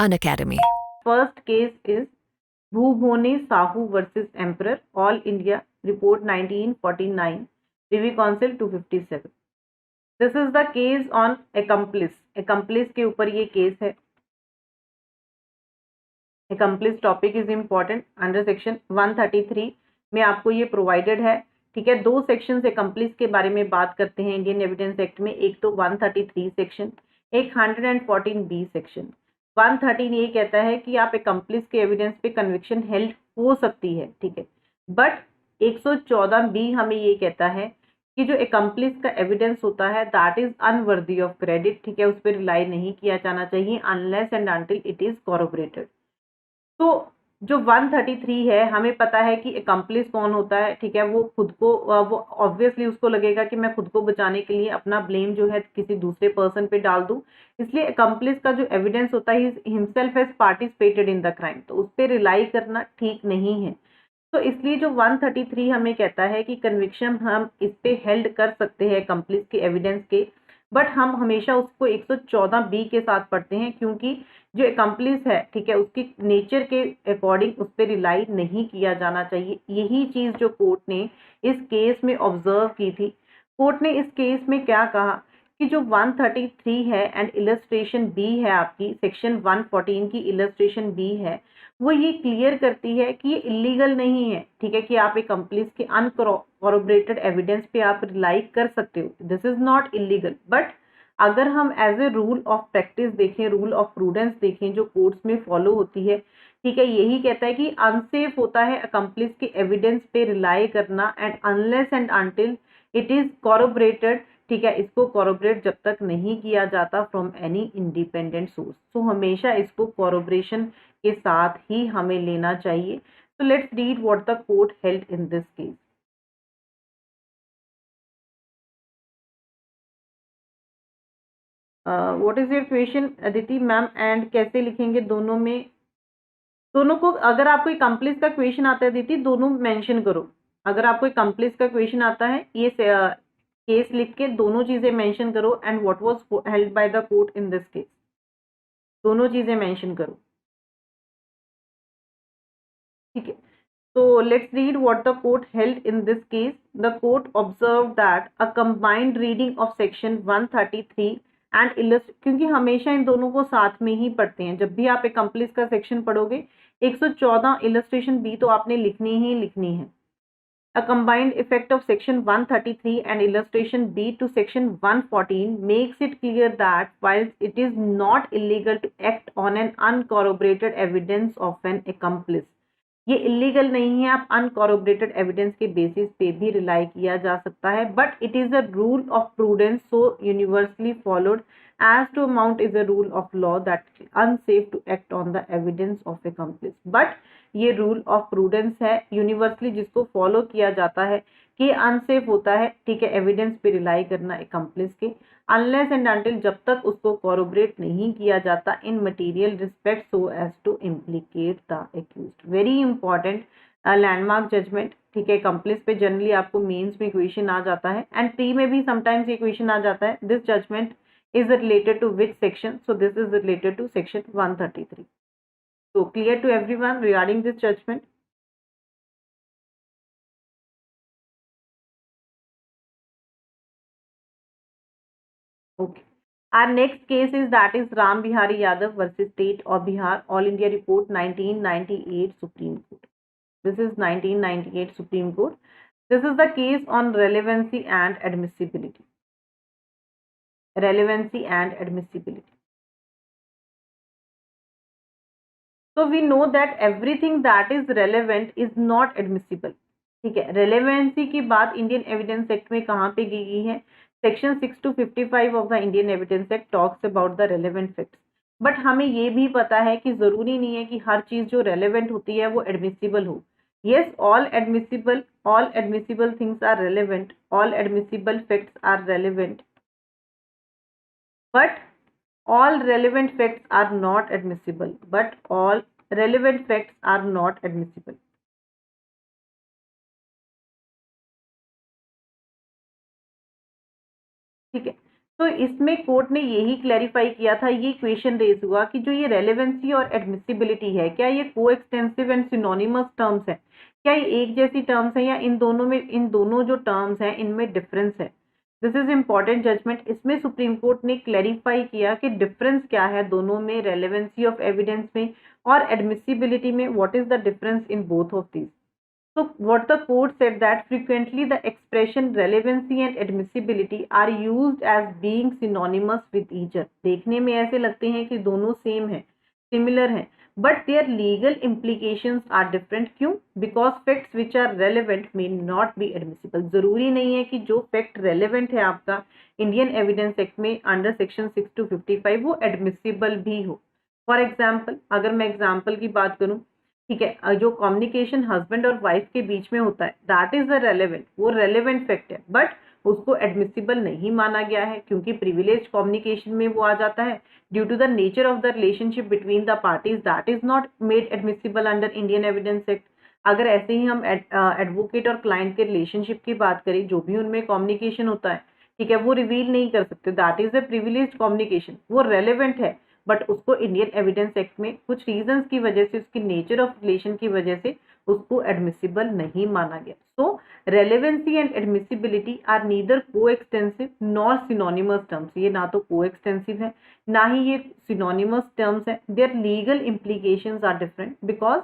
Unacademy. First case is Bhubhone Sahu versus Emperor, All India Report 1949, Privy Council 257. This is the case on accomplice. Accomplice के ऊपर ये case है. Accomplice topic is important. Under section 133 में आपको ये provided है. ठीक है, दो सेक्शन accomplice के बारे में बात करते हैं इंडियन एविडेंस एक्ट में. एक तो 133 सेक्शन, एक 114B सेक्शन. 113 ये कहता है कि आप accomplice के एविडेंस पे कन्विक्शन हेल्ड हो सकती है. ठीक है, बट 114B हमें ये कहता है कि जो accomplice का एविडेंस होता है that is unworthy of credit. ठीक है, उस पर रिलाई नहीं किया जाना चाहिए unless and until it is corroborated. तो जो 133 है, हमें पता है कि accomplice कौन होता है. ठीक है, वो खुद को वो ऑब्वियसली उसको लगेगा कि मैं खुद को बचाने के लिए अपना ब्लेम जो है किसी दूसरे पर्सन पे डाल दूं. इसलिए accomplice का जो एविडेंस होता है himself has participated in the crime, तो उस पर रिलाई करना ठीक नहीं है. तो इसलिए जो 133 हमें कहता है कि कन्विक्शन हम इस पे हेल्ड कर सकते हैं accomplice के एविडेंस के, बट हम हमेशा उसको 114B के साथ पढ़ते हैं क्योंकि जो accomplice है, ठीक है, उसकी नेचर के अकॉर्डिंग उस पर रिलाई नहीं किया जाना चाहिए. यही चीज जो कोर्ट ने इस केस में ऑब्जर्व की थी. कोर्ट ने इस केस में क्या कहा कि जो 133 है एंड इलस्ट्रेशन बी है, आपकी सेक्शन 114 की इलस्ट्रेशन बी है, वो ये क्लियर करती है कि ये इलीगल नहीं है. ठीक है, कि आप accomplice के अनकॉरोबरेटेड एविडेंस पे आप रिलाई कर सकते हो. This is not illegal. But अगर हम as a rule of practice देखें, रूल ऑफ प्रूडेंस देखें जो कोर्ट्स में फॉलो होती है, ठीक है, यही कहता है कि अनसेफ होता है accomplice के एविडेंस पे रिलाई करना and unless and until it is corroborated. ठीक है, इसको कॉरोबरेट जब तक नहीं किया जाता फ्रॉम एनी इंडिपेंडेंट सोर्स. तो हमेशा इसको कॉरोबरेशन के साथ ही हमें लेना चाहिए. तो let's read what the court held in this case. What is your question Aditi ma'am, and कैसे लिखेंगे दोनों में? दोनों को, अगर आपको accomplice का क्वेश्चन आता है अदिति, दोनों मेंशन करो. अगर आपको accomplice का क्वेश्चन आता है, ये केस लिख के दोनों चीजें मेंशन करो and what was held by the court in this case. दोनों चीजें मेंशन करो. ठीक है, so let's read what the court held in this case. The court observed that a combined reading of section 133 and क्योंकि हमेशा इन दोनों को साथ में ही पढ़ते हैं. जब भी आप accomplice का सेक्शन पढ़ोगे 114 इलस्ट्रेशन बी तो आपने लिखनी ही लिखनी है. A combined effect of section 133 and illustration B to section 114 makes it clear that while it is not illegal to act on an uncorroborated evidence of an accomplice, ये illegal नहीं है, आप अनकॉरोबरेटेड evidence के बेसिस पे भी rely किया जा सकता है. But it is a rule of prudence so universally followed as to amount is a rule of law that unsafe to act on the evidence of accomplice. But ये rule of prudence है universally जिसको follow किया जाता है कि unsafe होता है. ठीक है, एविडेंस पे रिलाई करना accomplice के, अनलेस एंड अनटिल जब तक उसको कॉरोबरेट नहीं किया जाता in material respect so as to implicate the accused. Very important landmark judgement. ठीक है, accomplice पे जनरली आपको मेंस में क्वेश्चन आ जाता है एंड प्री में भी समटाइम्स ये क्वेश्चन आ जाता है. This judgement is related to which section? So this is related to section 133. So clear to everyone regarding this judgment? Okay. Our next case is that is Ram Bihari Yadav versus State of Bihar, All India Report 1998 Supreme Court. This is 1998 Supreme Court. This is the case on relevancy and admissibility. Relevancy and admissibility. So we know that everything that is relevant is not admissible. ठीक है, relevancy की बात Indian evidence act में कहाँ पे की गई है? Section 6 to 55 of the Indian evidence act talks about the relevant facts. But हमें ये भी पता है कि जरूरी नहीं है कि हर चीज जो रेलेवेंट होती है वो एडमिसिबल हो. Yes, all admissible things are relevant, all admissible facts are relevant, but all relevant facts are not admissible. But all relevant facts are not admissible. ठीक है, तो इसमें कोर्ट ने यही क्लैरिफाई किया था, ये क्वेश्चन रेज हुआ कि जो ये रेलेवेंसी और एडमिसिबिलिटी है, क्या ये को एक्सटेंसिव एंड सिनोनिमस टर्म्स है, क्या ये एक जैसी टर्म्स है, या इन दोनों जो टर्म्स हैं इनमें डिफरेंस है। This is important judgement. इसमें सुप्रीम कोर्ट ने क्लैरिफाई किया कि डिफरेंस क्या है दोनों में, रेलेवेंसी ऑफ एविडेंस में और एडमिसिबिलिटी में, what is the difference in both of these. So what the court said that frequently the expression relevancy and admissibility are used as being synonymous with each other. देखने में ऐसे लगते हैं कि दोनों सेम है, सिमिलर हैं, but their legal implications are different. क्यों? Because facts which are relevant may not be admissible. जरूरी नहीं है कि जो fact relevant है आपका Indian Evidence Act में under section 6 to 55 वो admissible भी हो। For example, अगर मैं example की बात करूं, ठीक है, जो कम्युनिकेशन हस्बैंड और वाइफ के बीच में होता है दैट इज द रेलेवेंट, वो रेलेवेंट फैक्ट है, बट उसको एडमिसिबल नहीं माना गया है क्योंकि प्रिविलेज कम्युनिकेशन में वो आ जाता है due to the nature of the relationship between the parties, that is not made admissible under Indian evidence act. अगर ऐसे ही हम एडवोकेट और क्लाइंट के रिलेशनशिप की बात करें, जो भी उनमें कम्युनिकेशन होता है, ठीक है, वो रिवील नहीं कर सकते, that is a privilege communication, वो रेलेवेंट है, बट उसको इंडियन एविडेंस एक्ट में कुछ रीजंस की वजह से, उसकी नेचर ऑफ रिलेशन की वजह से उसको एडमिसिबल नहीं माना गया। So relevancy and admissibility are neither coextensive nor synonymous terms. ये ना तो को एक्सटेंसिव है, ना ही ये सिनोनिमस टर्म्स है। Their legal implications are different because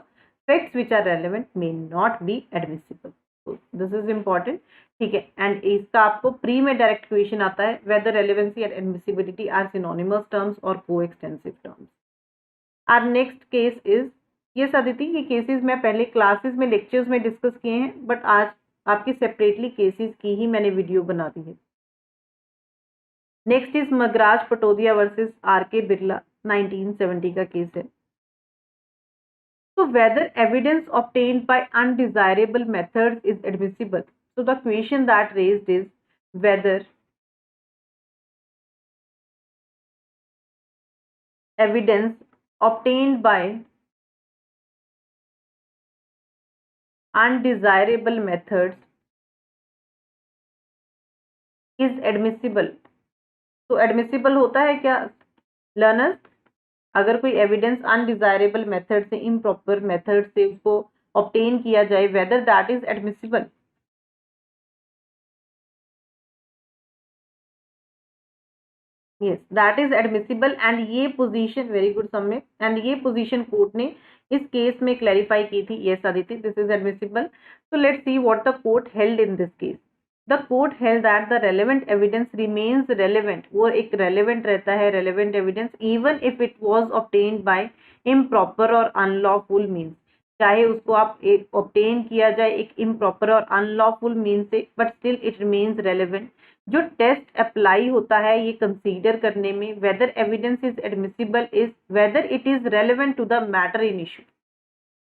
facts which are relevant may not be admissible. This is important, ठीक है। एंड इसका आपको प्री में डायरेक्ट क्वेश्चन आता है, whether relevancy and admissibility are synonymous terms और coextensive terms. Our next case is, ये अदिति, ये केसेस मैं पहले क्लासेस में लेक्चर्स में डिस्कस किए हैं, बट आज आपकी सेपरेटली केसेस की ही मैंने वीडियो बना दी है। Next is Magraj Patodia versus R K Birla, 1970 का केस है। So whether evidence obtained by undesirable methods is admissible. So the question that raised is whether evidence obtained by undesirable methods is admissible. तो admissible होता है क्या learners? अगर कोई evidence undesirable method से, improper method से उसको ऑब्टेन किया जाए, whether that is admissible. Yes, that is admissible. And ये position, very good Sammit, and ये पोजीशन कोर्ट ने इस केस में क्लैरिफाई की थी। Yes Aditya, this is admissible. So let's see what the court held in this case. The court held that the relevant evidence remains relevant. वो एक relevant रहता है, relevant evidence, even if it was obtained by improper or unlawful means. चाहे उसको आप एक obtain किया जाए एक improper और unlawful means से, but still it remains relevant. जो test apply होता है ये consider करने में, whether evidence is admissible is whether it is relevant to the matter in issue.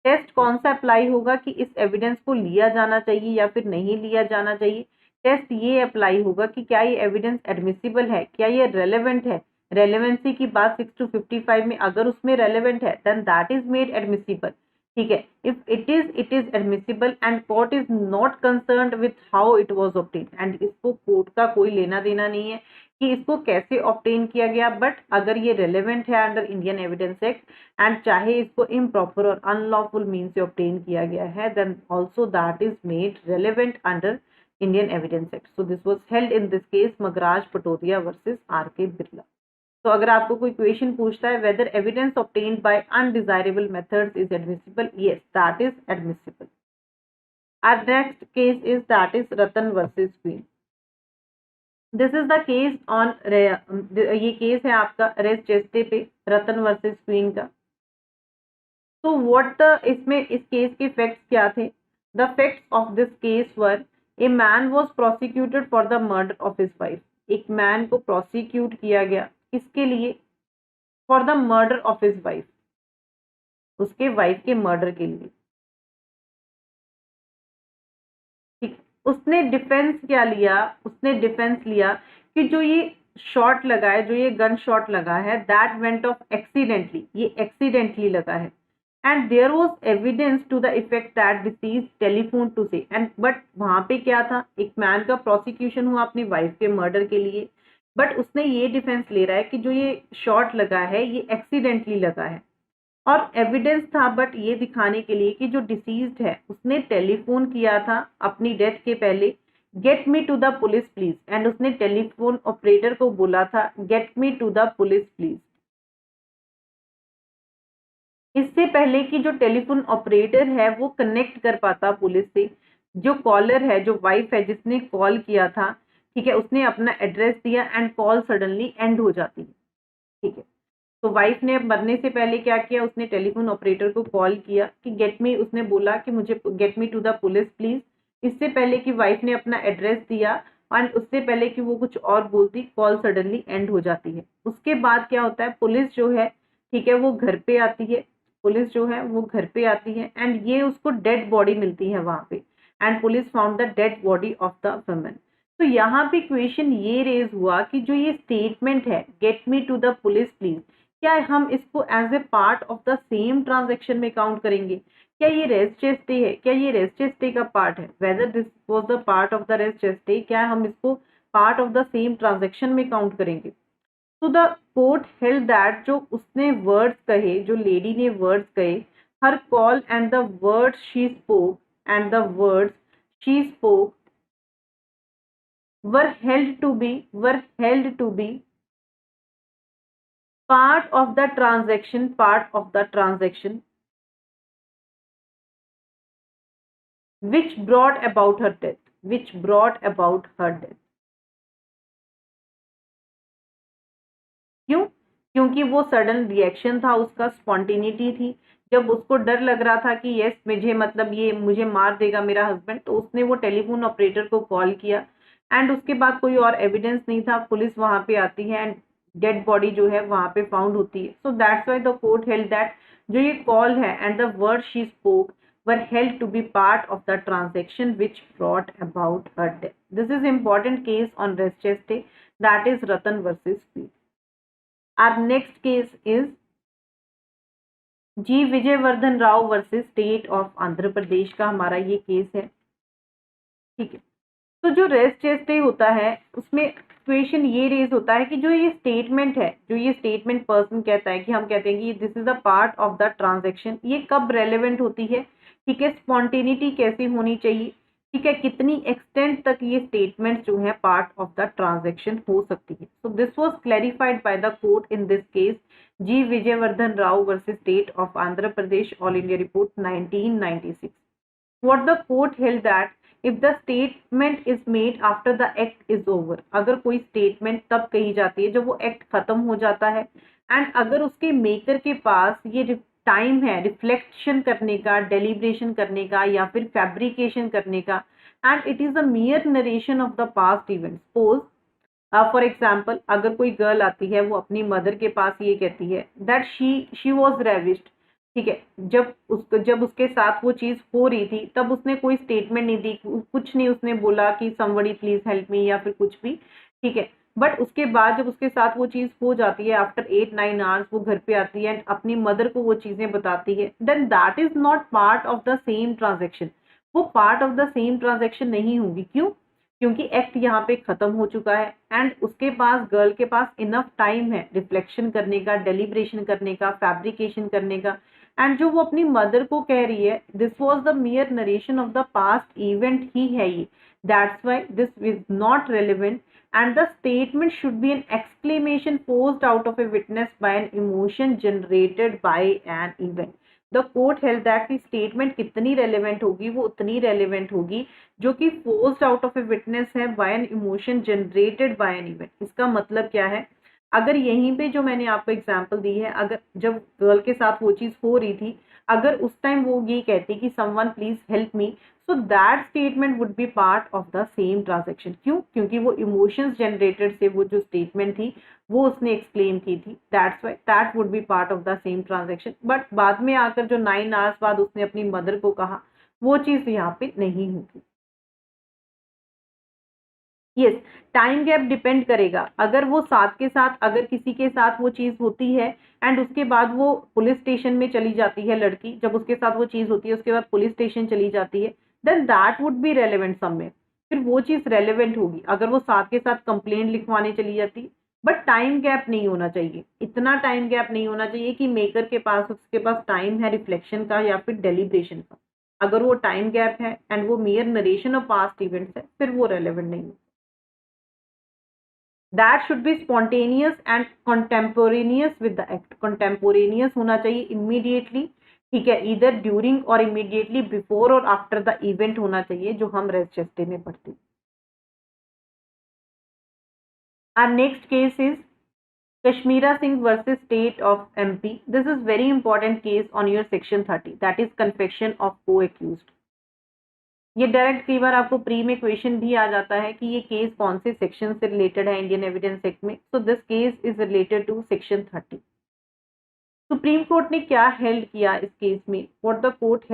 Test कौन सा अप्लाई होगा कि इस एविडेंस को लिया जाना चाहिए या फिर नहीं लिया जाना चाहिए। टेस्ट ये अप्लाई होगा कि क्या ये एविडेंस एडमिसिबल है, क्या ये रेलेवेंट है। रेलेवेंसी की बात 6 to 55 में अगर उसमें रेलेवेंट है then that is made admissible, ठीक है। If it is admissible and court is not concerned with how it was obtain, and इसको कोर्ट का कोई लेना देना नहीं है कि इसको कैसे ऑब्टेन किया गया, बट अगर ये रेलेवेंट है under Indian evidence act and चाहे इसको इम्प्रॉपर और अनलॉफुल मीन से ऑब्टेन किया गया है, then also that is made relevant under Indian Evidence Act. So this was held in this case Magraj Patodia versus R.K. Birla. तो अगर आपको कोई क्वेश्चन पूछता है whether evidence obtained by undesirable methods is admissible, yes, that is admissible. Our next case is that is Ratan versus Queen. This is the case on ये case है आपका race ChaSTE पे रतन वर्सेस क्वीन का। तो what the इसमें इस केस के फैक्ट्स क्या थे? The facts of this case were A man was prosecuted for the murder of his wife. एक मैन को प्रोसिक्यूट किया गया किसके लिए? For the murder of his wife, उसके वाइफ के मर्डर के लिए, ठीक। उसने डिफेंस क्या लिया? उसने डिफेंस लिया कि जो ये शॉट लगा है, जो ये गन शॉट लगा है, दैट वेंट ऑफ एक्सीडेंटली, ये एक्सीडेंटली लगा है। And there was evidence to the effect that deceased telephoned to say, and but वहां पे क्या था? एक मैन का प्रोसिक्यूशन हुआ अपनी वाइफ के मर्डर के लिए, बट उसने ये डिफेंस ले रहा है कि जो ये शॉट लगा है ये एक्सीडेंटली लगा है, और एविडेंस था बट ये दिखाने के लिए कि जो डिसीज्ड है उसने टेलीफोन किया था अपनी डेथ के पहले, get me to the police please, and उसने टेलीफोन ऑपरेटर को बोला था get me to the police please. इससे पहले कि जो टेलीफोन ऑपरेटर है वो कनेक्ट कर पाता पुलिस से, जो कॉलर है, जो वाइफ है जिसने कॉल किया था, ठीक है, उसने अपना एड्रेस दिया एंड कॉल सडनली एंड हो जाती है। ठीक है, तो वाइफ ने मरने से पहले क्या किया, उसने टेलीफोन ऑपरेटर को कॉल किया कि गेट मी, उसने बोला कि मुझे get me to the police please. इससे पहले कि वाइफ ने अपना एड्रेस दिया एंड उससे पहले कि वो कुछ और बोलती, कॉल सडनली एंड हो जाती है। उसके बाद क्या होता है, पुलिस जो है, ठीक है, वो घर पे आती है, पुलिस जो है वो घर पे आती है एंड ये उसको डेड बॉडी मिलती है वहां पे, and police found the dead body of the woman. तो यहाँ पे क्वेश्चन ये रेज हुआ कि जो ये स्टेटमेंट है get me to the police please, क्या हम इसको as a part of the same transaction में काउंट करेंगे? क्या ये रेस्ट स्टे है? क्या ये रेस्ट स्टे का पार्ट है? Whether this was the part of the res gestae, क्या हम इसको part of the same transaction में काउंट करेंगे? तो द कोर्ट हेल्ड दैट जो उसने वर्ड्स कहे, जो लेडी ने वर्ड्स कहे, her call and the words she spoke and the words she spoke were held to be part of the transaction which brought about her death. क्यों? क्योंकि वो sudden reaction था, उसका स्पॉन्टेनिटी थी, जब उसको डर लग रहा था कि यस मुझे, मतलब ये मुझे मार देगा मेरा हस्बैंड, तो उसने वो टेलीफोन ऑपरेटर को कॉल किया एंड उसके बाद कोई और एविडेंस नहीं था, पुलिस वहां पे आती है एंड डेड बॉडी जो है वहां पे फाउंड होती है। So that's why the court held that जो ये कॉल है and the word she spoke were held to be part of the transaction which brought about her death. This is important case on Reschete, that is Ratan versus Speed. Our next case is G Vijayvardhan Rao versus state of Andhra Pradesh का हमारा ये case है। ठीक है, तो जो rest stay होता है उसमें क्वेश्चन ये रेज होता है कि जो ये स्टेटमेंट है, जो ये स्टेटमेंट पर्सन कहता है कि हम कहते हैं कि this is a part of the transaction, ये कब रेलेवेंट होती है? ठीक है, स्पॉन्टेनिटी कैसी होनी चाहिए, ठीक है, कितनी एक्सटेंट तक ये स्टेटमेंट जो है पार्ट ऑफ द ट्रांजेक्शन हो सकती है। So this was clarified by the court in this case G Vijayvardhan Rao versus state of Andhra Pradesh, all India report 1996। What the court held that if the statement is made after the act is over, अगर कोई statement तब कही जाती है जब वो act खत्म हो जाता है एंड अगर उसके मेकर के पास ये टाइम है रिफ्लेक्शन करने का, डेलिब्रेशन करने का या फिर फैब्रिकेशन करने का, and it is a मियर narration of the past event. Suppose for example अगर कोई गर्ल आती है, वो अपनी मदर के पास ये कहती है दैट शी वॉज रेविस्ड, ठीक है, जब उसके साथ वो चीज हो रही थी तब उसने कोई स्टेटमेंट नहीं दी, कुछ नहीं उसने बोला कि समबडी प्लीज हेल्प मी या फिर कुछ भी, ठीक है, बट उसके बाद जब उसके साथ वो चीज हो जाती है आफ्टर 8-9 आवर्स वो घर पे आती है एंड अपनी मदर को वो चीजें बताती है, then that is not part of the same transaction. वो part of the same transaction नहीं होगी। क्यों? क्योंकि एक्ट यहाँ पे खत्म हो चुका है एंड उसके पास, गर्ल के पास इनफ टाइम है रिफ्लेक्शन करने का, डेलिब्रेशन करने का, फैब्रिकेशन करने का, एंड जो वो अपनी मदर को कह रही है this was the mere narration of the past event ही है ये, that's why this is not relevant and the statement should be an exclamation posed out of a witness by an emotion generated by an event. The court held that की statement कितनी relevant होगी, वो उतनी relevant होगी जो कि forced out of a witness है by an emotion generated by an event. इसका मतलब क्या है, अगर यहीं पे जो मैंने आपको एग्जांपल दी है, अगर जब गर्ल के साथ वो चीज हो रही थी, अगर उस टाइम वो ये कहती कि someone please help me, so that statement would be part of the same transaction. क्यों? क्योंकि वो इमोशंस जनरेटेड से वो जो स्टेटमेंट थी वो उसने एक्सप्लेन की थी, that's why that would be part of the same transaction. But बाद में आकर जो 9 आवर्स बाद उसने अपनी मदर को कहा, वो चीज यहाँ पे नहीं होगी। यस, टाइम गैप डिपेंड करेगा, अगर वो साथ के साथ, अगर किसी के साथ वो चीज होती है एंड उसके बाद वो पुलिस स्टेशन में चली जाती है लड़की, जब उसके साथ वो चीज होती है उसके बाद पुलिस स्टेशन चली जाती है, then that would be relevant somewhere. फिर वो चीज रेलेवेंट होगी अगर वो साथ के साथ कंप्लेंट लिखवाने चली जाती। बट टाइम गैप नहीं होना चाहिए, इतना टाइम गैप नहीं होना चाहिए कि मेकर के पास उसके पास टाइम है रिफ्लेक्शन का या फिर डेलिब्रेशन का। अगर वो टाइम गैप है एंड वो mere narration of past events है फिर वो रेलेवेंट नहीं है। That should be spontaneous and contemporaneous with the act. Contemporaneous होना चाहिए इमीडिएटली, ठीक है, इधर ड्यूरिंग और इमीडिएटली बिफोर और आफ्टर द इवेंट होना चाहिए जो हम रेस जेस्टे में पढ़ते हैं। Our next case is Kashmira Singh versus State of MP. This is very important case on your section 30, that is confession of co-accused. ये डायरेक्ट कई बार आपको प्री में क्वेश्चन भी आ जाता है कि ये केस कौन से सेक्शन से रिलेटेड है इंडियन एविडेंस एक्ट में। So this case is related to section 30। Supreme court ने क्या हेल्ड किया इस केस में? What the court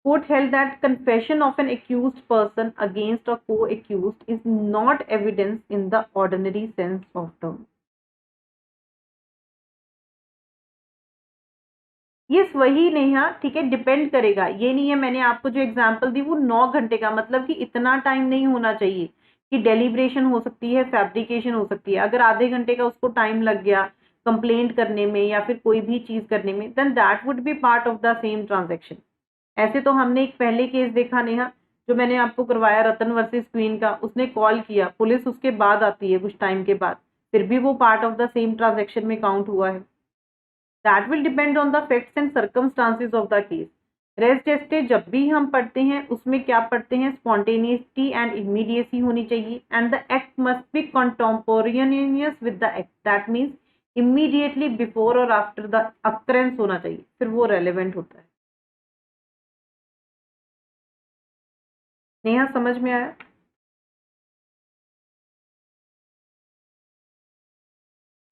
held that confession of an accused person against a co-accused is not evidence in the ordinary sense of term. ये वही नहीं है, ठीक है, डिपेंड करेगा। ये नहीं है, मैंने आपको जो एग्जांपल दी वो 9 घंटे का, मतलब कि इतना टाइम नहीं होना चाहिए कि डेलिब्रेशन हो सकती है, फैब्रिकेशन हो सकती है। अगर आधे घंटे का उसको टाइम लग गया कंप्लेंट करने में या फिर कोई भी चीज करने में, then that would be part of the same transaction. ऐसे तो हमने एक पहले केस देखा नेहा, जो मैंने आपको करवाया रतन वर्सेस क्वीन का, उसने कॉल किया, पुलिस उसके बाद आती है कुछ टाइम के बाद, फिर भी वो part of the same transaction में काउंट हुआ है। That will depend on the facts and circumstances of the case. Res gestae जब भी हम पढ़ते हैं उसमें क्या पढ़ते हैं? स्पॉन्टेनियसटी एंड इमीडिएसी होनी चाहिए and the act must be contemporaneous with the act. That means immediately before और आफ्टर द अक्रेंस होना चाहिए, फिर वो रेलेवेंट होता है। नेहा समझ में आया?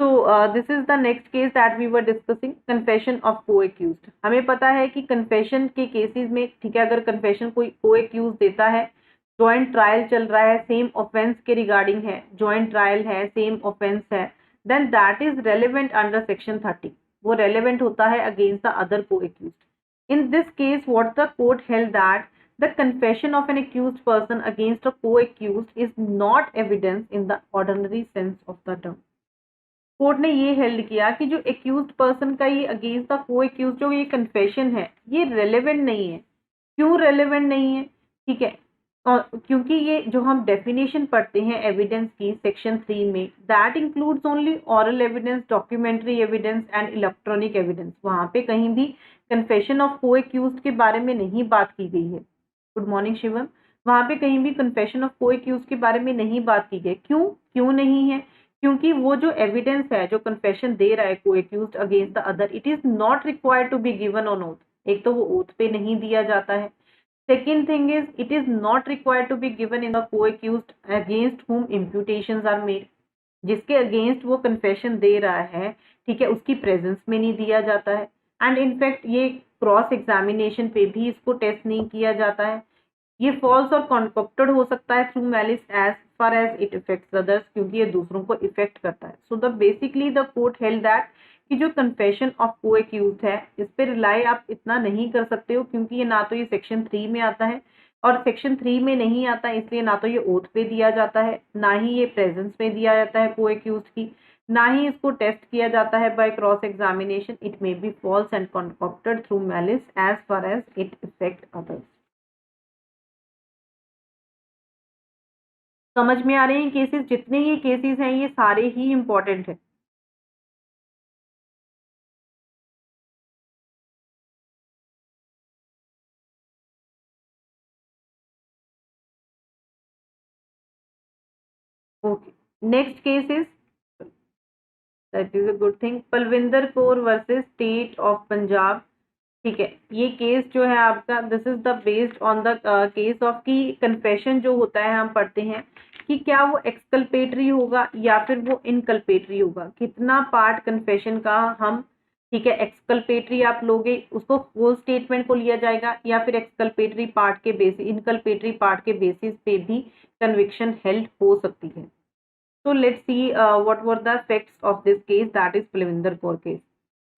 तो this is the next case that we were discussing, confession of co-accused. हमें पता है कि कन्फेशन के केसेस में, ठीक है, अगर कन्फेशन कोई को एक्यूज देता है, जॉइंट ट्रायल चल रहा है, सेम ऑफेंस के रिगार्डिंग है, जॉइंट ट्रायल है, सेम ऑफेंस है, then that is relevant under section 30। वो रेलिवेंट होता है against the other co-accused. In this case what the court held that the confession of an accused person against a co-accused is not evidence in the ordinary sense of the term. Court ने ये held किया कि जो accused person का ये against the को accused जो ये कन्फेशन है ये रेलेवेंट नहीं है। क्यों रेलेवेंट नहीं है? ठीक है, क्योंकि ये जो हम डेफिनेशन पढ़ते हैं एविडेंस की सेक्शन 3 में, that includes only oral evidence, documentary evidence and electronic evidence. वहां पे कहीं भी कन्फेशन ऑफ को एक्यूज्ड के बारे में नहीं बात की गई है। Good morning Shivam. वहां पे कहीं भी कन्फेशन ऑफ को एक्यूज्ड के बारे में नहीं बात की गई। क्यों नहीं है? क्योंकि वो जो एविडेंस है, जो कन्फेशन दे रहा है co-accused against the other, it is not required to be given on oath. एक तो वो ओथ पे नहीं दिया जाता है। Second thing is it is not required to be given in the co-accused against whom imputations are made. जिसके अगेंस्ट वो कन्फेशन दे रहा है, ठीक है, उसकी प्रेजेंस में नहीं दिया जाता है। एंड इनफैक्ट ये क्रॉस एग्जामिनेशन पे भी इसको टेस्ट नहीं किया जाता है। ये फॉल्स और कॉन्कॉप्टेड हो सकता है through malice as far as it affects others, क्योंकि ये दूसरों को इफेक्ट करता है। So the basically the court held that कि जो कन्फेशन ऑफ को एक्यूज्ड है इस पे रिलाई आप इतना नहीं कर सकते हो, क्योंकि ये ना तो ये सेक्शन 3 में आता है और सेक्शन 3 में नहीं आता, इसलिए ना तो ये ओथ पे दिया जाता है, ना ही ये प्रेजेंस में दिया जाता है को एक्यूज्ड की, ना ही इसको टेस्ट किया जाता है by cross examination. It may be false and concocted through malice as far as it affect others. समझ में आ रहे हैं केसेस? जितने ही केसेस हैं ये सारे ही इंपॉर्टेंट है। Okay, next case is, that is a good thing, Palvinder Kaur versus state of Punjab. ठीक है, ये केस जो है आपका, this is the based on the case of की कन्फेशन जो होता है हम पढ़ते हैं कि क्या वो एक्सकल्पेटरी होगा या फिर वो इनकल्पेटरी होगा। कितना पार्ट कन्फेशन का हम, ठीक है, एक्सकल्पेटरी आप लोगे उसको वो स्टेटमेंट को लिया जाएगा या फिर एक्सकल्पेटरी पार्ट के बेसिस, इनकल्पेटरी पार्ट के बेसिस पे भी कन्विक्शन हेल्ड हो सकती है। तो let's see what were the facts of this case, that is Palvinder Kaur case.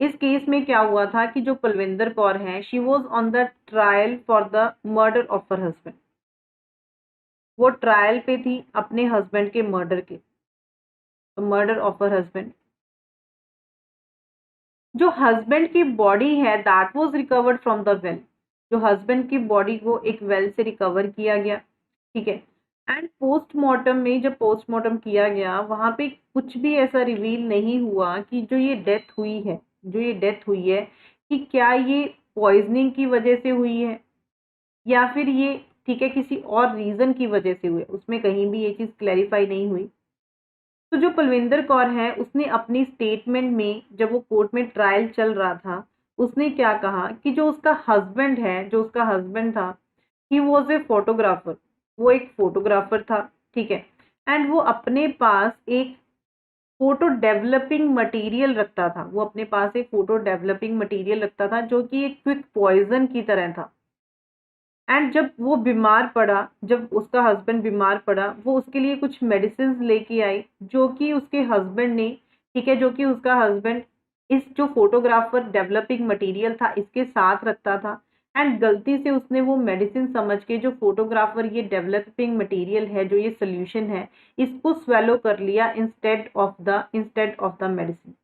इस केस में क्या हुआ था कि जो पलविंदर कौर है, she was on the trial for the murder of her husband. वो ट्रायल पे थी अपने हस्बैंड के मर्डर के, मर्डर ऑफ हर हस्बैंड। जो हस्बैंड की बॉडी है that was recovered from the well, जो हस्बैंड की बॉडी को एक वेल से रिकवर किया गया, ठीक है। एंड पोस्टमार्टम में जब पोस्टमार्टम किया गया वहां पे कुछ भी ऐसा रिवील नहीं हुआ कि जो ये डेथ हुई है, जो ये डेथ हुई है कि क्या ये पॉइजनिंग की वजह से हुई है या फिर ये, ठीक है, किसी और रीजन की वजह से हुई है, उसमें कहीं भी ये चीज क्लैरिफाई नहीं हुई। तो जो पलविंदर कौर है उसने अपनी स्टेटमेंट में, जब वो कोर्ट में ट्रायल चल रहा था, उसने क्या कहा कि जो उसका हस्बैंड है, जो उसका हस्बैंड था, ही वॉज ए फोटोग्राफर, वो एक फोटोग्राफर था, ठीक है। एंड वो अपने पास एक फोटो डेवलपिंग मटेरियल रखता था, वो अपने पास एक फोटो डेवलपिंग मटेरियल रखता था जो कि एक क्विक पॉइजन की तरह था। एंड जब वो बीमार पड़ा, जब उसका हस्बैंड बीमार पड़ा, वो उसके लिए कुछ मेडिसिन लेके आई जो कि उसके हस्बैंड ने, ठीक है, जो कि उसका हस्बैंड इस जो फोटोग्राफर डेवलपिंग मटेरियल था इसके साथ रखता था। एंड गलती से उसने वो मेडिसिन समझ के जो फोटोग्राफर ये डेवलपिंग मटेरियल है, जो ये सोल्यूशन है, इसको स्वेलो कर लिया इंस्टेड ऑफ द मेडिसिन।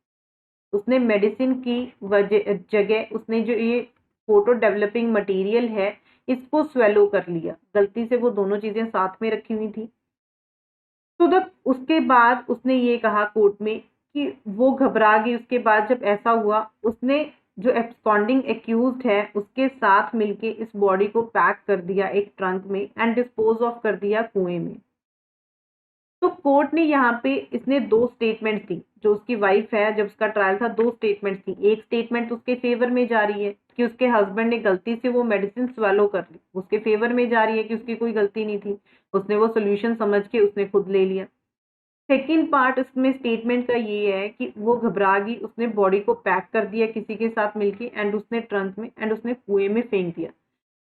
उसने मेडिसिन की वजह जगह उसने जो ये फोटो डेवलपिंग मटेरियल है इसको स्वेलो कर लिया, गलती से वो दोनों चीजें साथ में रखी हुई थी। तो उसके बाद उसने ये कहा कोर्ट में कि वो घबरा गई। उसके बाद जब ऐसा हुआ, उसने जो एब्सकॉन्डिंग एक्यूज्ड है उसके साथ मिलके इस बॉडी को पैक कर दिया एक ट्रंक में एंड डिस्पोज ऑफ कर दिया कुएं में। तो कोर्ट ने यहाँ पे, इसने दो स्टेटमेंट दी, जो उसकी वाइफ है, जब उसका ट्रायल था दो स्टेटमेंट थी। एक स्टेटमेंट उसके फेवर में जा रही है कि उसके हस्बैंड ने गलती से वो मेडिसिन स्वेलो कर ली, उसके फेवर में जा रही है कि उसकी कोई गलती नहीं थी, उसने वो सोल्यूशन समझ के उसने खुद ले लिया। सेकेंड पार्ट इसमें स्टेटमेंट का ये है कि वो घबरा गई, उसने बॉडी को पैक कर दिया किसी के साथ मिलके एंड उसने ट्रंक में एंड उसने कुएं में फेंक दिया।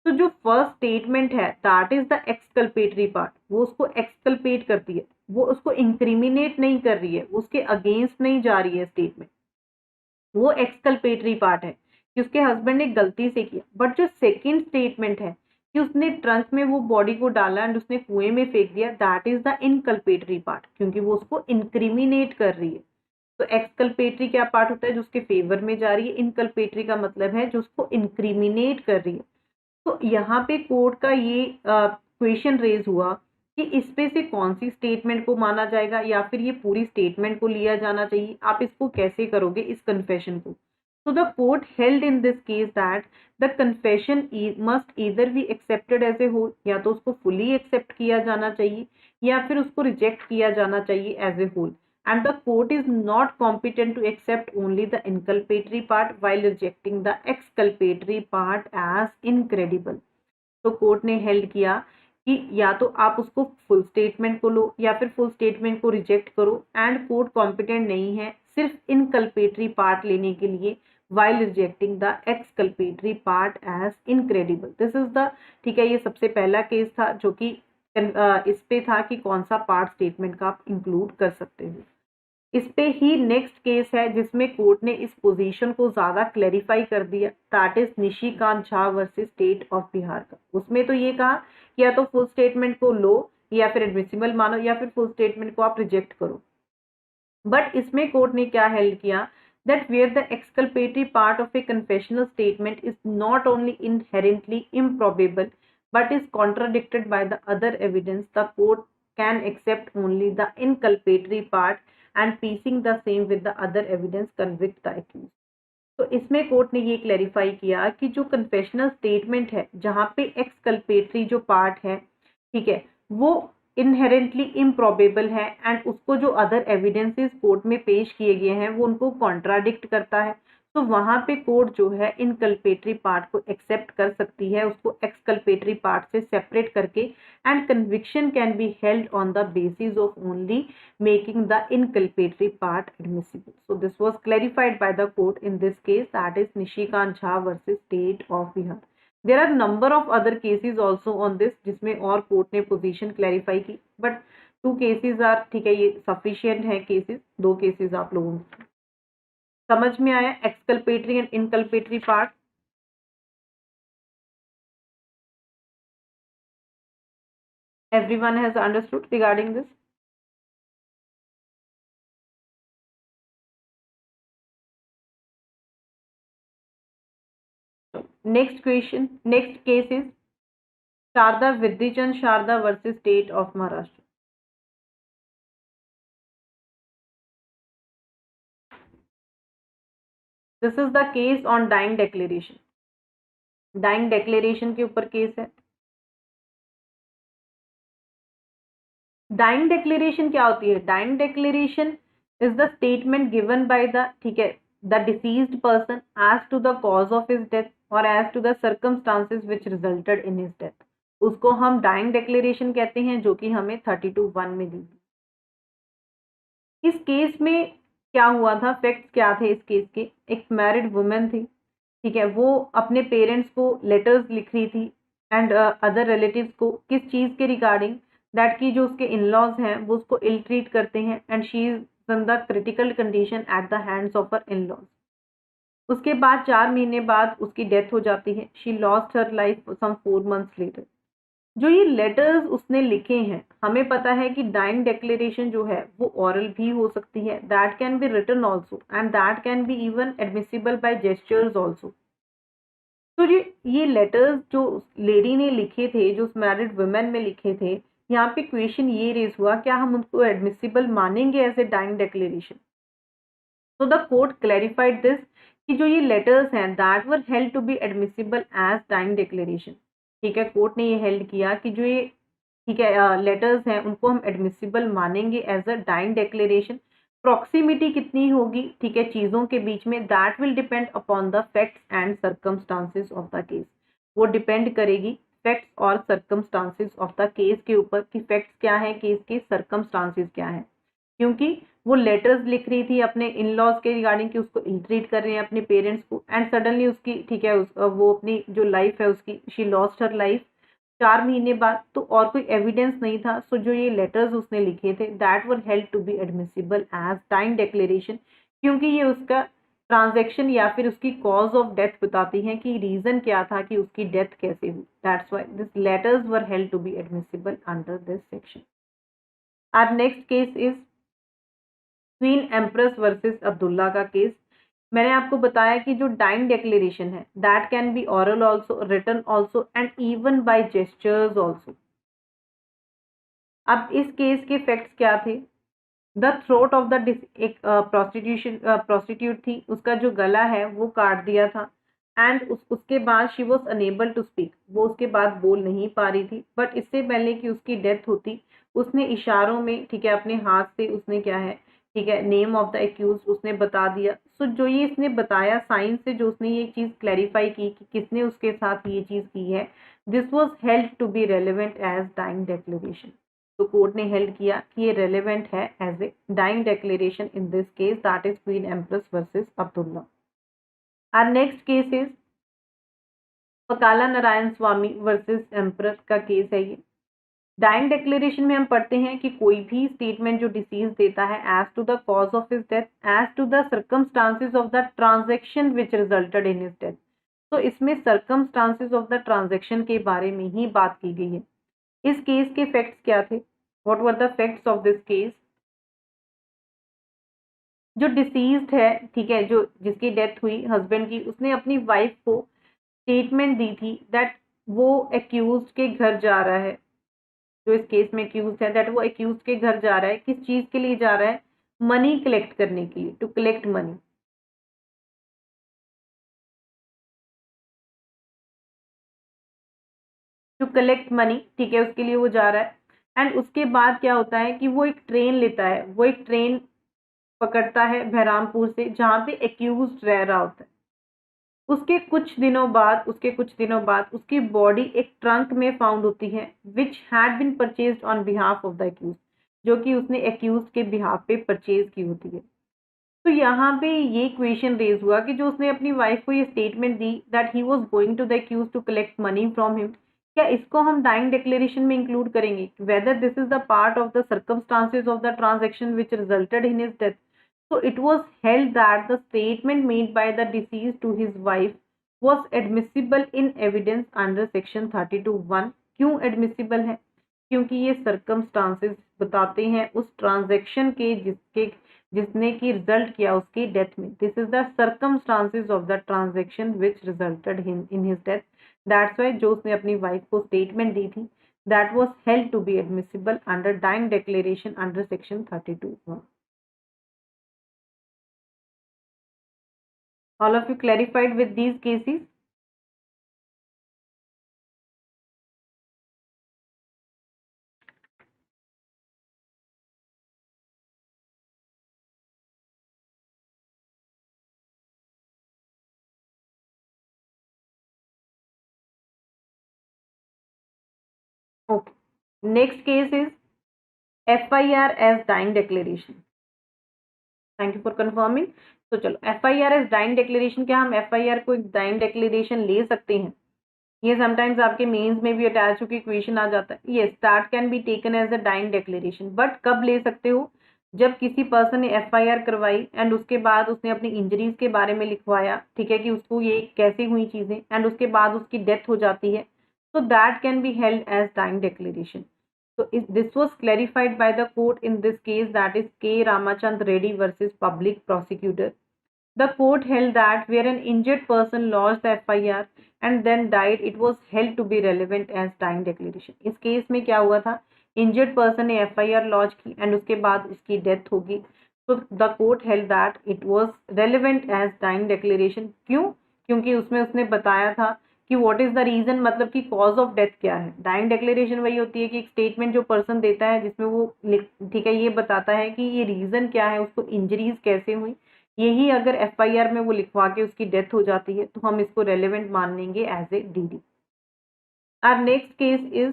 तो जो फर्स्ट स्टेटमेंट है दैट इज द एक्सकल्पेटरी पार्ट, वो उसको एक्सकल्पेट करती है, वो उसको इंक्रिमिनेट नहीं कर रही है, उसके अगेंस्ट नहीं जा रही है स्टेटमेंट, वो एक्सकल्पेटरी पार्ट है कि उसके हस्बैंड ने गलती से किया। बट जो सेकंड स्टेटमेंट है कि उसने ट्रंक में वो बॉडी को डाला एंड उसने कुएं में फेंक दिया, दैट इज द इनकल्पेटरी पार्ट, क्योंकि वो उसको इंक्रिमिनेट कर रही है। तो एक्सकल्पेटरी क्या पार्ट होता है, जो उसके फेवर में जा रही है। इनकल्पेटरी का मतलब है जो उसको इंक्रिमिनेट कर रही है। तो यहाँ पे कोर्ट का ये क्वेश्चन रेज हुआ कि इस पे से कौन सी स्टेटमेंट को माना जाएगा या फिर ये पूरी स्टेटमेंट को लिया जाना चाहिए, आप इसको कैसे करोगे इस कन्फेशन को। तो the court held in this case that the confession must either be accepted as a whole, या तो उसको फुली एक्सेप्ट किया जाना चाहिए या फिर उसको रिजेक्ट किया जाना चाहिए as a whole. And the court is not competent to accept only the inculpatory part while rejecting the exculpatory part as incredible. तो कोर्ट ने हेल्ड किया कि या तो आप उसको फुल स्टेटमेंट को लो या फिर फुल स्टेटमेंट को रिजेक्ट करो, एंड कोर्ट कॉम्पिटेंट नहीं है सिर्फ इनकल्पेटरी पार्ट लेने के लिए while rejecting the exculpatory part as incredible. This is the, ठीक है, ये सबसे पहला केस था जो कि इस पे था कि कौन सा पार्ट स्टेटमेंट का आप इंक्लूड कर सकते हो। इस पे ही नेक्स्ट केस है जिसमें कोर्ट ने इस पोजीशन को ज्यादा क्लैरिफाई कर दिया, that is Nishikant Jha versus state of Bihar का। उसमें तो ये कहा कि या तो फुल स्टेटमेंट को लो या फिर एडमिसिबल मानो या फिर फुल स्टेटमेंट को आप रिजेक्ट करो। बट इसमें कोर्ट ने क्या हेल्ड किया, that where the exculpatory part of a confessional statement is not only inherently improbable but is contradicted by the other evidence, the court can accept only the inculpatory part and piecing the same with the other evidence convict the accused. तो इसमें court ने ये clarify किया कि जो confessional statement है जहां पे एक्सकल्पेटरी जो पार्ट है, ठीक है, वो इनहेरेंटली इम्प्रॉबेबल है एंड उसको जो अदर एविडेंसेस कोर्ट में पेश किए गए हैं वो उनको कॉन्ट्राडिक्ट करता है। तो वहां पे कोर्ट जो है इनकल्पेटरी पार्ट को एक्सेप्ट कर सकती है, उसको एक्सकल्पेटरी पार्ट से सेपरेट करके, and conviction can be held on the basis of only making the inculpatory part admissible. So this was clarified by the court in this case, that is Nishikant Jha versus State of Bihar. There are number of other cases also on this जिसमें और court ने position clarify की, but 2 cases are, ठीक है, ये sufficient है cases, 2 cases आप लोगों को समझ में आया, exculpatory and inculpatory part. Everyone has understood regarding this? Next question, next case is Sharda Vidyachand Sharda versus State of Maharashtra. This is the case on dying declaration. Dying declaration के ऊपर case है. Dying declaration क्या होती है? Dying declaration is the statement given by the, ठीक है, the deceased person as to the cause of his death और as to the circumstances which resulted in his death. उसको हम डाइंग डिक्लेरेशन कहते हैं, जो कि हमें 32(1) में दी. इस केस में क्या हुआ था, फैक्ट्स क्या थे इस केस के? एक मैरिड वुमेन थी, ठीक है, वो अपने पेरेंट्स को लेटर्स लिख रही थी एंड अदर रिलेटिव्स को, किस चीज़ के रिगार्डिंग, दैट की जो उसके इन लॉज हैं वो उसको इल ट्रीट करते हैं and she is in the critical condition at the hands of her in-laws. उसके बाद 4 महीने बाद उसकी डेथ हो जाती है. She lost her life some 4 months later. जो ये लेटर्स उसने लिखे हैं, हमें पता है कि डाइंग डिक्लेरेशन जो है वो ऑरल भी हो सकती है, that can be written also and that can be even admissible by gestures also. तो ये लेटर्स जो लेडी ने लिखे थे, जो उस मैरिड वुमेन में लिखे थे, यहाँ पे क्वेश्चन ये रेज हुआ, क्या हम उनको एडमिसिबल मानेंगे एज ए डाइंग डिक्लेरेशन? तो द कोर्ट क्लैरिफाइड दिस कि जो ये लेटर्स हैं that were held to be admissible as dying declaration. ठीक है, कोर्ट ने ये हेल्ड किया कि जो ये, ठीक है, लेटर्स हैं उनको हम एडमिसिबल मानेंगे as a dying declaration. Proximity कितनी होगी, ठीक है, चीज़ों के बीच में, that will depend upon the facts and circumstances of the case. वो डिपेंड करेगी फैक्ट्स और सर्कमस्टांसेस ऑफ द केस के ऊपर कि फैक्ट्स क्या है केस के, सर्कमस्टांसेस क्या है. क्योंकि वो लेटर्स लिख रही थी अपने इन लॉज के रिगार्डिंग कि उसको इल ट्रीट कर रहे हैं अपने पेरेंट्स को, एंड सडनली उसकी, ठीक है, वो अपनी जो लाइफ है उसकी, शी लॉस्ट हर लाइफ 4 महीने बाद. तो और कोई एविडेंस नहीं था. सो जो ये लेटर्स उसने लिखे थे that were held to be admissible as dying declaration, क्योंकि ये उसका ट्रांजैक्शन या फिर उसकी कॉज ऑफ डेथ बताती हैं कि रीजन क्या था कि उसकी डेथ कैसे हुई. That's why this letters were held to be admissible under this section. Our next case is Queen Empress versus Abdullah का केस. मैंने आपको बताया कि जो डाइंग डिक्लेरेशन है that can be oral also, written also and even by gestures also. अब इस केस के फैक्ट्स क्या थे? द थ्रोट ऑफ द, एक प्रोस्टिट्यूट थी, उसका जो गला है वो काट दिया था एंड उसके बाद she was unable to speak, वो उसके बाद बोल नहीं पा रही थी. बट इससे पहले कि उसकी डेथ होती, उसने इशारों में, ठीक है, अपने हाथ से उसने क्या है, ठीक है, नेम ऑफ द एक्यूज उसने बता दिया. सो जो ये इसने बताया साइंस से, जो उसने ये चीज़ क्लैरिफाई की कि किसने उसके साथ ये चीज़ की है, this was held to be relevant as dying declaration. तो कोर्ट ने हेल्ड किया कि ये रेलेवेंट है as a dying declaration in this case, that is Queen Empress versus Abdullah. Our next case is Pakala Narayana Swami versus Emperor का केस है. ये dying declaration में हम पढ़ते हैं कि कोई भी स्टेटमेंट जो डिसीज देता है as to the cause of his death, as to the circumstances of the transaction which resulted in his death. तो इसमें सर्कमस्टांसेस ऑफ द ट्रांजैक्शन के बारे में ही बात की गई है. इस केस के फैक्ट्स क्या थे? What were the facts of this case? जो डिसीज्ड है, ठीक है, जो जिसकी डेथ हुई हस्बैंड की, उसने अपनी वाइफ को स्टेटमेंट दी थी दैट वो एक्यूज्ड के घर जा रहा है. जो इस केस में एक्यूज्ड है, दैट वो एक्यूज्ड के घर जा रहा है. किस चीज के लिए जा रहा है? मनी कलेक्ट करने के लिए, to collect money. To collect money, ठीक है, उसके लिए वो जा रहा है. एंड उसके बाद क्या होता है कि वो एक ट्रेन लेता है, वो एक ट्रेन पकड़ता है बहरामपुर से, जहाँ पे एक्यूज्ड रह रहा होता है. उसके कुछ दिनों बाद उसकी बॉडी एक ट्रंक में फाउंड होती है which had been purchased on behalf of the accused, जो कि उसने एक्यूज के बिहाफ पे परचेज की होती है. तो यहाँ पे ये क्वेश्चन रेज हुआ कि जो उसने अपनी वाइफ को ये स्टेटमेंट दी that he was going to the accused to collect money from him, क्या इसको हम डाइंग डिक्लेरेशन में इंक्लूड करेंगे? Whether this is the part of the circumstances of the transaction which resulted in his death. So it was held that the statement made by the deceased to his wife was admissible in evidence under section 32(1). क्यों admissible है? क्योंकि ये circumstances बताते हैं उस transaction के जिसने की रिजल्ट किया उसकी डेथ में। This is the circumstances of the transaction which resulted in his death. That's why जो उसने अपनी वाइफ को स्टेटमेंट दी थी that was held to be admissible under dying declaration under section 32(1). All of you clarified with these cases? Okay. Next case is FIR as dying declaration. Thank you for confirming. तो चलो FIR as dying declaration, क्या हम FIR को एक dying declaration ले सकते हैं? ये समटाइम्स आपके मेंस में भी अटैच होकर क्वेश्चन आ जाता है। Yes, that can be taken as a dying declaration, but कब ले सकते हो? जब किसी पर्सन ने FIR करवाई एंड उसके बाद उसने अपनी इंजरीज के बारे में लिखवाया, ठीक है, कि उसको ये कैसे हुई चीजें, एंड उसके बाद उसकी डेथ हो जाती है, तो that can be held as dying declaration. So this was clarified by the court in this case, that is K. Ramachand Reddy versus Public Prosecutor. The court held that where an injured person lodged the FIR and then died, it was held to be relevant as dying declaration. इस case में क्या हुआ था? Injured person ने FIR launch की and उसके बाद उसकी डेथ होगी, तो the court held that it was relevant as dying declaration. क्यों? क्योंकि उसमें उसने बताया था कि व्हाट इज द रीजन, मतलब कि कॉज ऑफ डेथ क्या है। डाइंग डिक्लेरेशन वही होती है कि एक स्टेटमेंट जो पर्सन देता है जिसमें वो ठीक है ये बताता है कि ये रीजन क्या है, उसको इंजरीज कैसे हुई। यही अगर FIR में वो लिखवा के उसकी डेथ हो जाती है तो हम इसको रेलेवेंट मान लेंगे as a DD। Our next case is,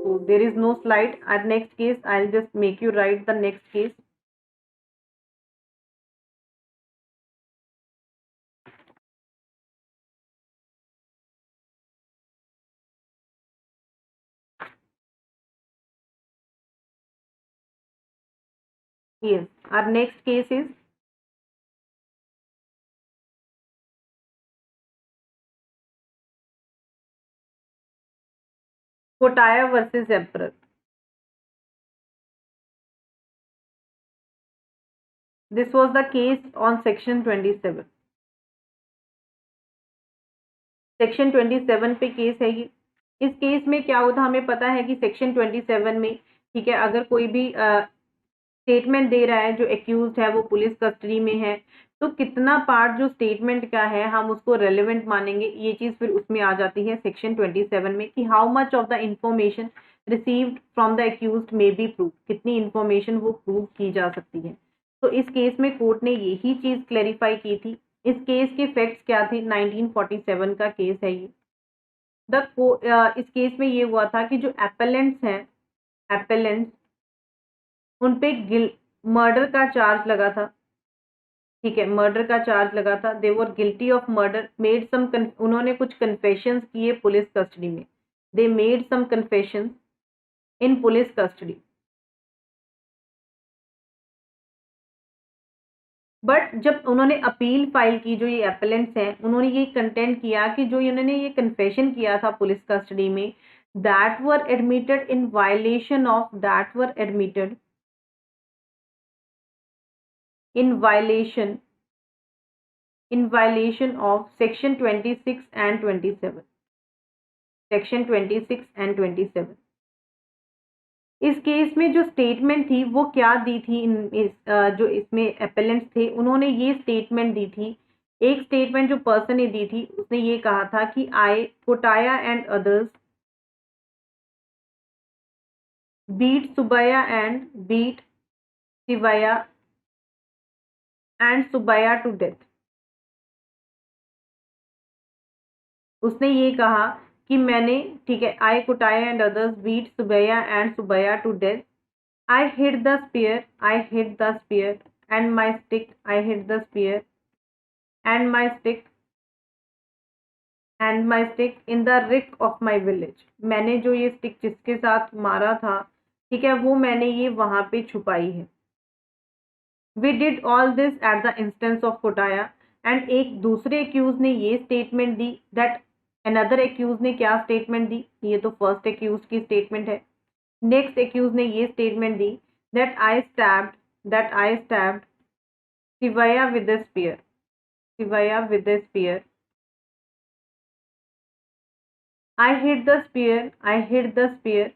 so there is no slide. Our next case, I'll just make you write the next case. Yes, our next case is Kotaya versus Emperor. This was the case on section 27. Section 27 पे case है ये। इस case में क्या होता, हमें पता है कि सेक्शन 27 में, ठीक है, अगर कोई भी स्टेटमेंट दे रहा है, जो एक्यूज्ड है वो पुलिस कस्टडी में है, तो कितना पार्ट जो स्टेटमेंट का है हम उसको रेलेवेंट मानेंगे, ये चीज फिर उसमें आ जाती है सेक्शन 27 में, कि how much of the information received from the accused may be prove, कितनी इंफॉर्मेशन वो प्रूव की जा सकती है। तो इस केस में कोर्ट ने यही चीज क्लैरिफाई की थी। इस केस के फैक्ट्स क्या थे? 1947 का केस है ये। इस केस में ये हुआ था कि जो एपेलेंट्स हैं, एपेलेंट्स, उन पे मर्डर का चार्ज लगा था, ठीक है, मर्डर का चार्ज लगा था। They were guilty of murder, made some, उन्होंने कुछ कन्फेशंस किए पुलिस कस्टडी में। They made some confessions in police custody, but जब उन्होंने अपील फाइल की, जो ये एपेलेंट्स हैं, उन्होंने ये कंटेंट किया कि जो इन्होंने ये कन्फेशन किया था पुलिस कस्टडी में, that were admitted in violation of, that were admitted in violation of section 26 and 27, section 26 and 27। इस केस में जो स्टेटमेंट थी वो क्या दी थी, जो इसमें एपेलेंट्स थे उन्होंने ये स्टेटमेंट दी थी। एक स्टेटमेंट जो पर्सन ने दी थी उसने ये कहा था कि I Kotaya and others beat Subbaiah and beat Sivaiah and Subbaiah to death. उसने ये कहा कि मैंने, ठीक है, I Kotaya and others beat Subbaiah and Subbaiah to death. I hit the spear, I hit the spear and my stick, I hit the spear and my stick in the rick of my village. मैंने जो ये stick जिसके साथ मारा था, ठीक है, वो मैंने ये वहां पे छुपाई है। We did all this at the instance of Kotaya, and एक दूसरे एक्यूज ने ये स्टेटमेंट दी दैट अनदर एक्यूज ने क्या स्टेटमेंट दी, ये तो फर्स्ट एक्यूज की स्टेटमेंट है। नेक्स्ट एक्यूज ने ये स्टेटमेंट दी that I stabbed Sivaiah with a spear, Sivaiah with a spear, I hid the spear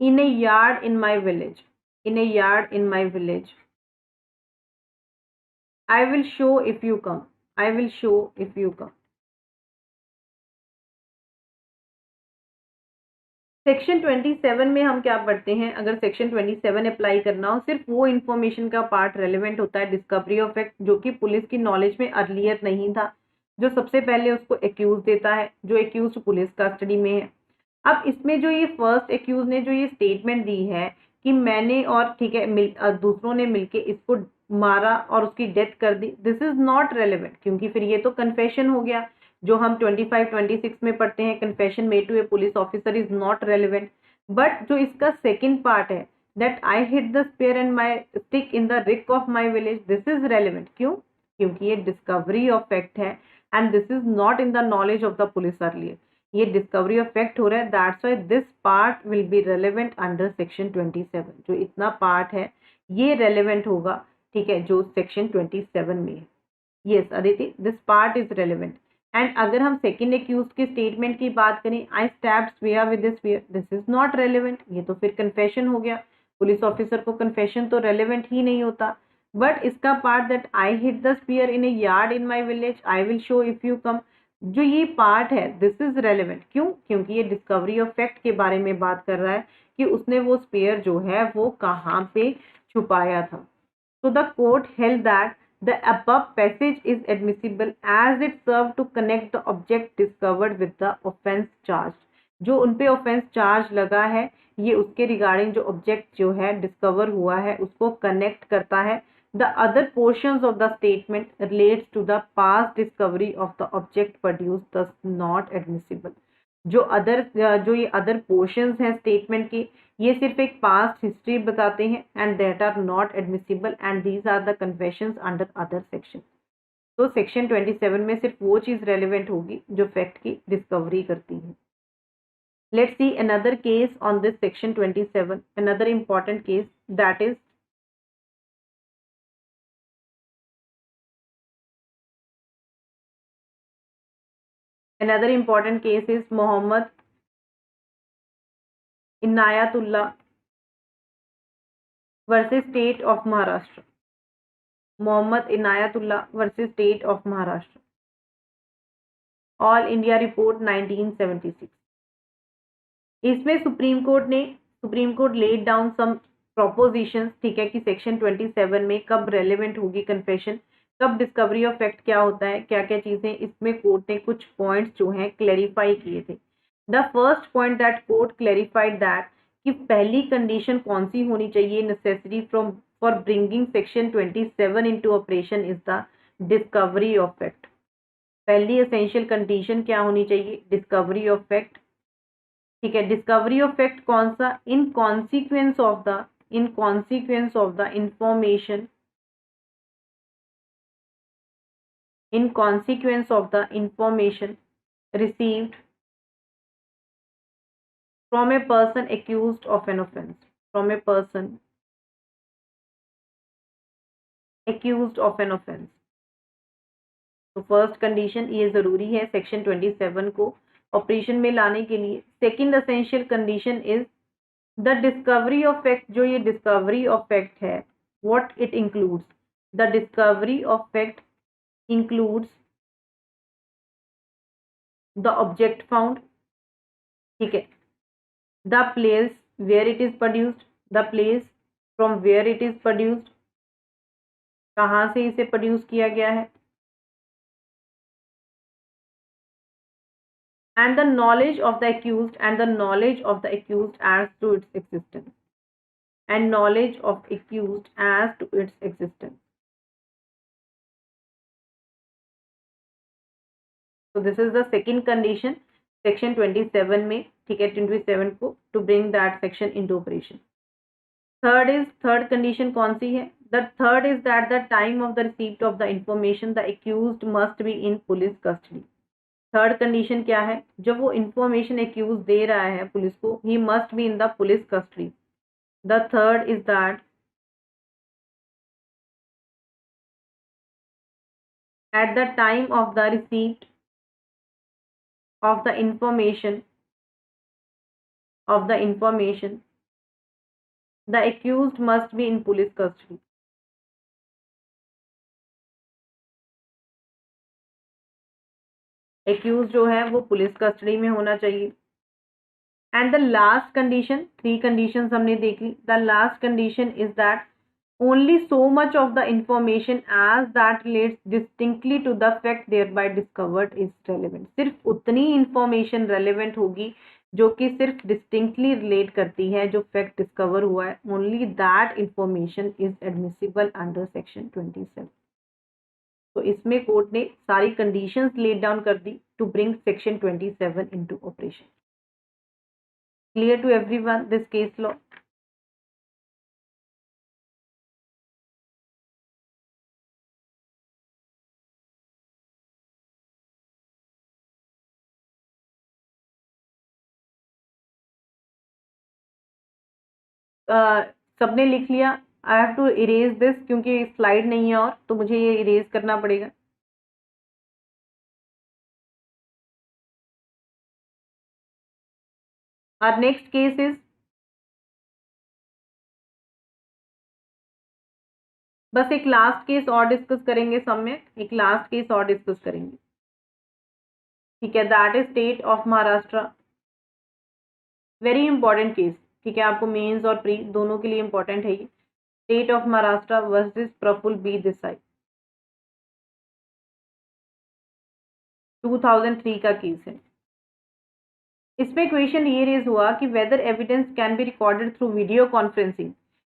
in a yard in my village, in a yard in my village. I will show if you come, I will show if you come. Section 27 में हम क्या पढ़ते हैं, अगर section 27 apply करना हो, सिर्फ वो इन्फॉर्मेशन का पार्ट रेलेवेंट होता है, डिस्कवरी ऑफ फैक्ट, जो कि पुलिस की नॉलेज में अर्लियर नहीं था, जो सबसे पहले उसको एक्यूज देता है, जो एक्यूज पुलिस कस्टडी में है। अब इसमें जो ये फर्स्ट एक्यूज ने जो ये स्टेटमेंट दी है कि मैंने और ठीक है दूसरों ने मिलके इसको मारा और उसकी डेथ कर दी, दिस इज नॉट रेलेवेंट, क्योंकि फिर ये तो कन्फेशन हो गया, जो हम 25-26 में पढ़ते हैं, confession made to a police officer is not relevant. But जो इसका सेकेंड पार्ट है that I hit the spear and my stick in the rick of my village, this is relevant. क्यों? क्योंकि ये डिस्कवरी ऑफ फैक्ट है and this is not in the knowledge of the police earlier, ये discovery of fact हो रहा है, that's why this part will be relevant under section 27। जो इतना पार्ट है ये रेलेवेंट होगा, ठीक है, जो सेक्शन 27 में है। Yes Aditi, this part is relevant. And अगर हम सेकेंड एक्यूज के स्टेटमेंट की बात करें, I stabbed spear with the spear, this is not relevant, ये तो फिर कन्फेशन हो गया, पुलिस ऑफिसर को कन्फेशन तो रेलेवेंट ही नहीं होता। बट इसका part that I hit the spear in a yard in my village, I will show if you come, जो ये पार्ट है दिस इज रेलेवेंट। क्यों? क्योंकि ये डिस्कवरी ऑफ फैक्ट के बारे में बात कर रहा है कि उसने वो स्पेयर जो है वो कहाँ पे छुपाया था। So the court held that the above passage is admissible as it served to connect the object discovered with the offence charged. जो उनपे ऑफेंस चार्ज लगा है ये उसके रिगार्डिंग जो ऑब्जेक्ट जो है डिस्कवर हुआ है उसको कनेक्ट करता है। The other portions of the statement relates to the past discovery of the object produced, thus not admissible. जो ये अदर पोर्शंस हैं स्टेटमेंट की, ये सिर्फ एक पास्ट हिस्ट्री बताते हैं and that are not admissible and these are the confessions under other section. तो सेक्शन 27 में सिर्फ वो चीज रेलिवेंट होगी जो फैक्ट की डिस्कवरी करती है। Let's see another case on this section 27, another important case that is another important case is Mohammed Inayatullah versus State of Maharashtra. Mohammed Inayatullah versus State of Maharashtra. All India Report 1976. इसमें supreme court laid down some propositions, ठीक है, कि section 27 में कब relevant होगी confession, कब discovery of fact क्या होता है, क्या क्या चीजें, इसमें कोर्ट ने कुछ पॉइंट्स जो हैं क्लैरिफाई किए थे। The first point that court clarified that कि पहली कंडीशन कौन सी होनी चाहिए, necessary for bringing section 27 into operation is the discovery of fact. पहली एसेंशियल कंडीशन क्या होनी चाहिए, डिस्कवरी ऑफ फैक्ट, ठीक है। डिस्कवरी ऑफ फैक्ट कौन सा, in consequence of the information, in consequence of the information received from a person accused of an offense, from a person accused of an offense। तो first condition ये जरूरी है section 27 को operation में लाने के लिए। Second essential condition is the discovery of fact. जो ये डिस्कवरी ऑफ फैक्ट है, what it includes, the discovery of fact includes the object found, ठीक है, the place where it is produced, the place from where it is produced, कहाँ से इसे produce किया गया है, and the knowledge of the accused as to its existence, and knowledge of accused as to its existence। So this is the second condition section 27 में, ठीक है, 27 को to bring that section into operation। Third condition कौन सी है, The third is that the time of the receipt of the information the accused must be in police custody. Third condition क्या है, जब वो इंफॉर्मेशन एक्यूज दे रहा है police को, he must be in the police custody. The third is that at the time of the receipt of the information the accused must be in police custody. Accused जो है वो police custody में होना चाहिए. And the last condition, 3 conditions हमने देख ली. The last condition is that only so much of the information as that relates distinctly to the fact thereby discovered is relevant. सिर्फ उतनी इंफॉर्मेशन रेलेवेंट होगी जो कि सिर्फ डिस्टिंक्टली रिलेट करती है जो फैक्ट डिस्कवर हुआ है. Only that information is admissible under section 27. तो इसमें कोर्ट ने सारी कंडीशंस लेट डाउन कर दी to bring section 27 into operation. Clear to everyone this case law? सबने लिख लिया? I have to erase this क्योंकि स्लाइड नहीं है और तो मुझे ये इरेज करना पड़ेगा. Our next case is, बस एक लास्ट केस और डिस्कस करेंगे सब में, एक लास्ट केस और डिस्कस करेंगे. ठीक है, that is state of Maharashtra. Very important case. ठीक है, आपको मेंस और प्री दोनों के लिए इंपॉर्टेंट है ये. State of Maharashtra versus Praful B Desai. 2003 का केस है. इसमें क्वेश्चन ये रेज हुआ कि whether evidence can be recorded through video conferencing.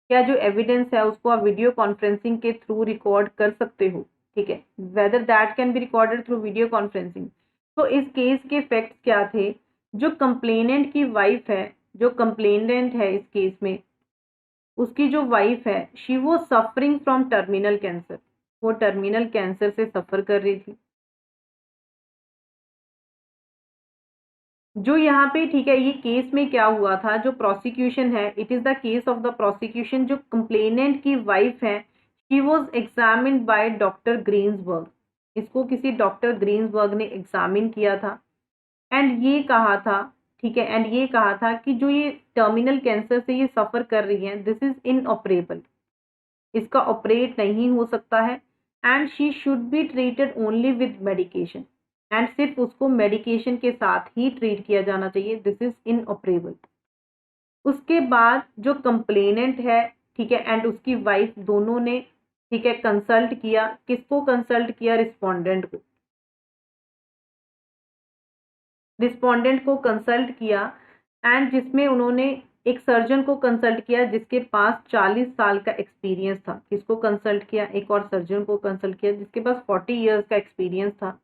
क्या जो एविडेंस है उसको आप वीडियो कॉन्फ्रेंसिंग के थ्रू रिकॉर्ड कर सकते हो. ठीक है, whether that can be recorded through video conferencing. तो इस केस के फैक्ट्स क्या थे? जो कंप्लेनेंट की वाइफ है, जो कंप्लेनेंट है इस केस में, उसकी जो वाइफ है, शी वो सफरिंग फ्रॉम टर्मिनल कैंसर. वो टर्मिनल कैंसर से सफर कर रही थी. जो यहाँ पे, ठीक है, ये केस में क्या हुआ था, जो प्रोसिक्यूशन है, it is the case of the prosecution. जो कंप्लेनेंट की वाइफ है, she was examined by doctor Greensberg. इसको किसी डॉक्टर ग्रीन्सबर्ग ने एग्जामिन किया था एंड ये कहा था, ठीक है, एंड ये कहा था कि जो ये टर्मिनल कैंसर से ये सफर कर रही है, दिस इज इनऑपरेबल. इसका ऑपरेट नहीं हो सकता है and she should be treated only with medication. And सिर्फ उसको मेडिकेशन के साथ ही ट्रीट किया जाना चाहिए. This is इनऑपरेबल. उसके बाद जो कंप्लेनेंट है, ठीक है, एंड उसकी वाइफ दोनों ने, ठीक है, कंसल्ट किया. किसको कंसल्ट किया? रिस्पोंडेंट को. रिस्पोंडेंट को कंसल्ट किया एंड जिसमें उन्होंने एक सर्जन को कंसल्ट किया जिसके पास 40 साल का एक्सपीरियंस था. किसको कंसल्ट किया? एक और सर्जन को कंसल्ट किया जिसके पास 40 इयर्स का एक्सपीरियंस था.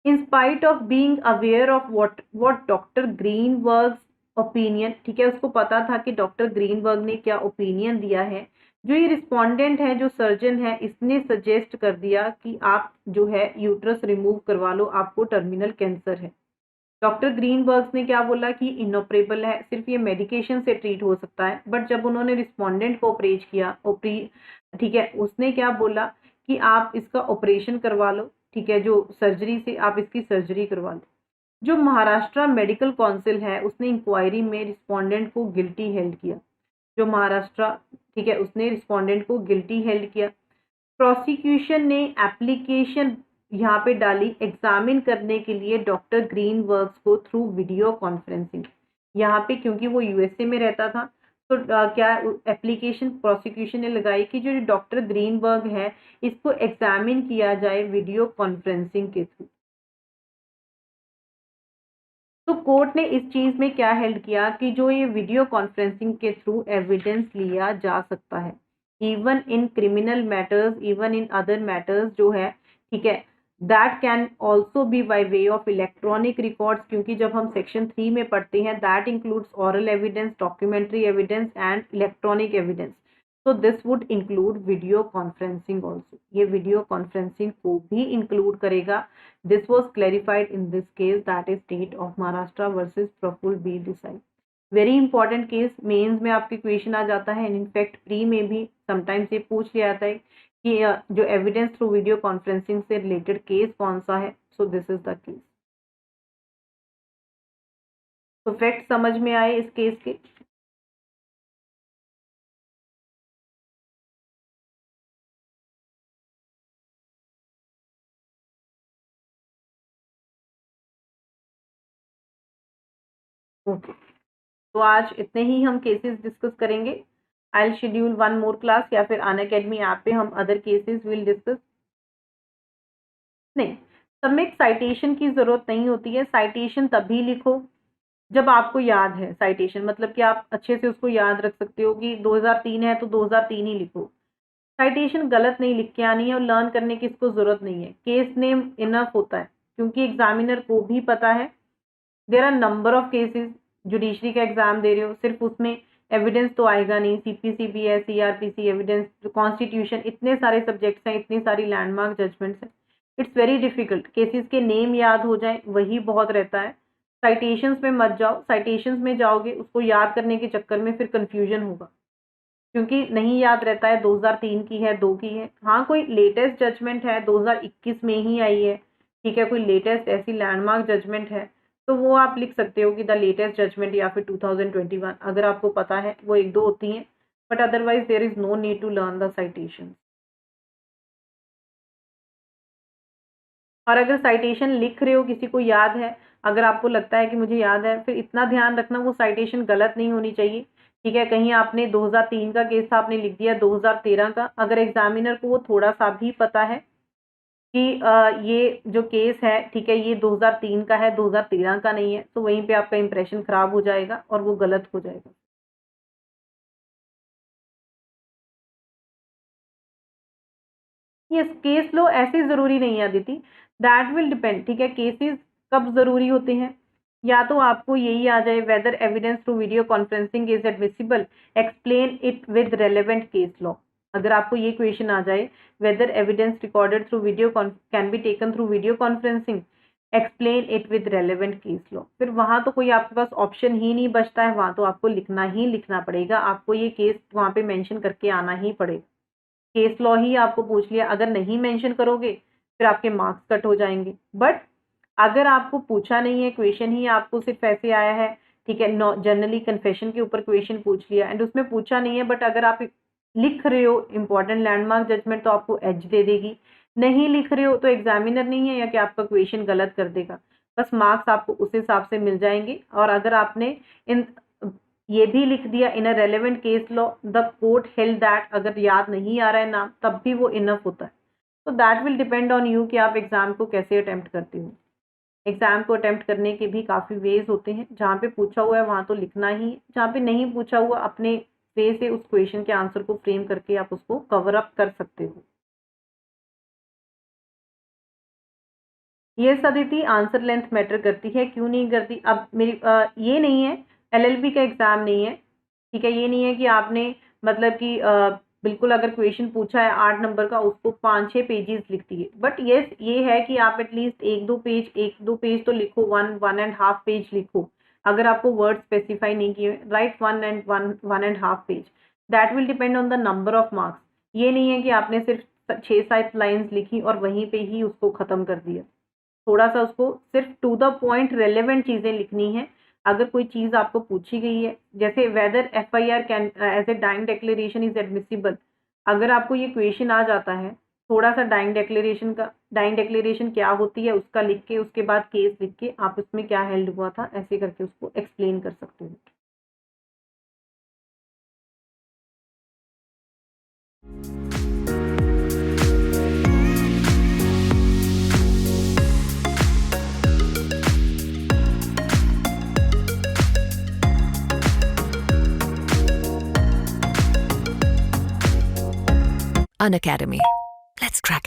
In spite of being aware of what doctor Greenberg's opinion, ठीक है, उसको पता था कि डॉक्टर ग्रीनबर्ग ने क्या ओपिनियन दिया है. जो ये रिस्पोंडेंट है, जो सर्जन है, इसने सजेस्ट कर दिया कि आप जो है यूट्रस रिमूव करवा लो, आपको टर्मिनल कैंसर है. डॉक्टर ग्रीनबर्ग्स ने क्या बोला कि इनऑपरेबल है, सिर्फ ये मेडिकेशन से ट्रीट हो सकता है. बट जब उन्होंने रिस्पोंडेंट को ऑपरेट किया, ठीक है, उसने क्या बोला कि आप इसका ऑपरेशन करवा लो. ठीक है, जो सर्जरी से आप इसकी सर्जरी करवा लो. जो महाराष्ट्र मेडिकल काउंसिल है उसने इंक्वायरी में रिस्पोंडेंट को गिल्टी हेल्ड किया. जो महाराष्ट्र, ठीक है, उसने रिस्पोंडेंट को गिल्टी हेल्ड किया. प्रोसिक्यूशन ने एप्लीकेशन यहाँ पे डाली एग्जामिन करने के लिए डॉक्टर ग्रीनबर्ग्स को थ्रू वीडियो कॉन्फ्रेंसिंग. यहाँ पे क्योंकि वो यूएसए में रहता था तो क्या एप्लीकेशन प्रोसिक्यूशन ने लगाई कि जो डॉक्टर ग्रीनबर्ग है इसको एग्जामिन किया जाए वीडियो कॉन्फ्रेंसिंग के थ्रू. तो कोर्ट ने इस चीज में क्या हेल्ड किया कि जो ये वीडियो कॉन्फ्रेंसिंग के थ्रू एविडेंस लिया जा सकता है, even in criminal matters, even in other matters जो है, ठीक है, that can also be by way of electronic records. क्योंकि जब हम सेक्शन 3 में पढ़ते हैं that includes oral evidence, documentary evidence and electronic evidence. So this would include video conferencing also. ये video conferencing को भी include करेगा. This was clarified in this case, that is State of Maharashtra versus Praful B Desai. Very important case, mains में आपके question आ जाता है, and in fact pre में भी समटाइम्स ये पूछ लिया जाता है कि जो एविडेंस थ्रू वीडियो कॉन्फ्रेंसिंग से रिलेटेड केस कौन सा है. So this is the case. तो फैक्ट समझ में आए इस केस के. ओके, तो आज इतने ही हम केसेस डिस्कस करेंगे. I will schedule one more class, या फिर अनअकैडमी ऐप पे हम अदर केसेस विल डिस्कस. नहीं, सबमिट साइटेशन की जरूरत नहीं होती है. साइटेशन तभी लिखो जब आपको याद है. साइटेशन मतलब कि आप अच्छे से उसको याद रख सकते हो कि 2003 है तो 2003 ही लिखो. साइटेशन गलत नहीं लिख के आनी है, और लर्न करने की इसको जरूरत नहीं है. केस नेम इनफ होता है, क्योंकि एग्जामिनर को भी पता है there are number of cases. Judiciary का एग्जाम दे रहे हो, सिर्फ उसमें एविडेंस तो आएगा नहीं. CPCB, CRPC, एविडेंस, कॉन्स्टिट्यूशन, इतने सारे सब्जेक्ट्स हैं, इतनी सारी लैंडमार्क जजमेंट्स हैं. It's very difficult. केसेस के नेम याद हो जाए वही बहुत रहता है. साइटेशंस में मत जाओ. साइटेशंस में जाओगे उसको याद करने के चक्कर में फिर कंफ्यूजन होगा, क्योंकि नहीं याद रहता है 2003 की है, 2 की है. हाँ, कोई लेटेस्ट जजमेंट है 2021 में ही आई है, ठीक है, कोई लेटेस्ट ऐसी लैंडमार्क जजमेंट है, तो वो आप लिख सकते हो कि द लेटेस्ट जजमेंट, या फिर 2021 अगर आपको पता है. वो 1-2 होती हैं, but otherwise there is no need to learn the citation. और अगर साइटेशन लिख रहे हो, किसी को याद है, अगर आपको लगता है कि मुझे याद है, फिर इतना ध्यान रखना वो साइटेशन गलत नहीं होनी चाहिए. ठीक है, कहीं आपने 2003 का केस था, आपने लिख दिया 2013 का. अगर एग्जामिनर को वो थोड़ा सा भी पता है कि ये जो केस है, ठीक है, ये 2003 का है, 2013 का नहीं है, तो वहीं पे आपका इंप्रेशन खराब हो जाएगा और वो गलत हो जाएगा. यस, केस लो ऐसे जरूरी नहीं है अदिति, दैट विल डिपेंड. ठीक है, केसेस कब जरूरी होते हैं, या तो आपको यही आ जाए whether evidence through video conferencing is admissible, explain it with relevant case law. अगर आपको ये क्वेश्चन आ जाए whether evidence recorded through video can be taken through video conferencing, explain it with relevant case law, फिर वहां तो कोई आपके पास ऑप्शन ही नहीं बचता है. वहां तो आपको लिखना ही लिखना पड़ेगा. आपको ये केस वहां पे मेंशन करके आना ही पड़ेगा. केस लॉ ही आपको पूछ लिया, अगर नहीं मेंशन करोगे फिर आपके मार्क्स कट हो जाएंगे. बट अगर आपको पूछा नहीं है, क्वेश्चन ही आपको सिर्फ ऐसे आया है, ठीक है, जनरली कन्फेशन के ऊपर क्वेश्चन पूछ लिया एंड उसमें पूछा नहीं है, बट अगर आप लिख रहे हो इंपॉर्टेंट लैंडमार्क जजमेंट, तो आपको एज दे देगी. नहीं लिख रहे हो तो एग्जामिनर नहीं है या कि आपका क्वेश्चन गलत कर देगा, बस मार्क्स आपको उस हिसाब से मिल जाएंगे. और अगर आपने इन ये भी लिख दिया in a relevant case law, the court held that, अगर याद नहीं आ रहा है नाम, तब भी वो इनफ होता है. तो that will depend on you कि आप एग्जाम को कैसे अटेम्प्ट करते हो. एग्जाम को अटेम्प्ट करने के भी काफ़ी वेज होते हैं. जहाँ पे पूछा हुआ है वहाँ तो लिखना ही, जहाँ पे नहीं पूछा हुआ अपने वे से उस क्वेश्चन के आंसर को फ्रेम करके आप उसको कवर अप कर सकते हो. ये अदिति, आंसर लेंथ मैटर करती है, क्यों नहीं करती. अब मेरी ये नहीं है, LLB का एग्जाम नहीं है, ठीक है, ये नहीं है कि आपने मतलब कि बिल्कुल अगर क्वेश्चन पूछा है 8 नंबर का, उसको 5-6 पेजेस लिख दिए. बट यस, ये है कि आप एटलीस्ट 1-2 पेज तो लिखो, 1.5 पेज लिखो. अगर आपको वर्ड स्पेसिफाई नहीं किए, right 1.5 page. That will depend on the number of marks. ये नहीं है कि आपने सिर्फ 6-7 लाइन्स लिखी और वहीं पे ही उसको खत्म कर दिया. थोड़ा सा उसको सिर्फ टू द पॉइंट रेलेवेंट चीजें लिखनी है. अगर कोई चीज आपको पूछी गई है, जैसे whether FIR can as a dying declaration is admissible, अगर आपको ये क्वेश्चन आ जाता है, थोड़ा सा डाइंग डिक्लेरेशन क्या होती है उसका लिख के, उसके बाद केस लिख के आप उसमें क्या हेल्ड हुआ था, ऐसे करके उसको एक्सप्लेन कर सकते हो. Unacademy. Let's crack it.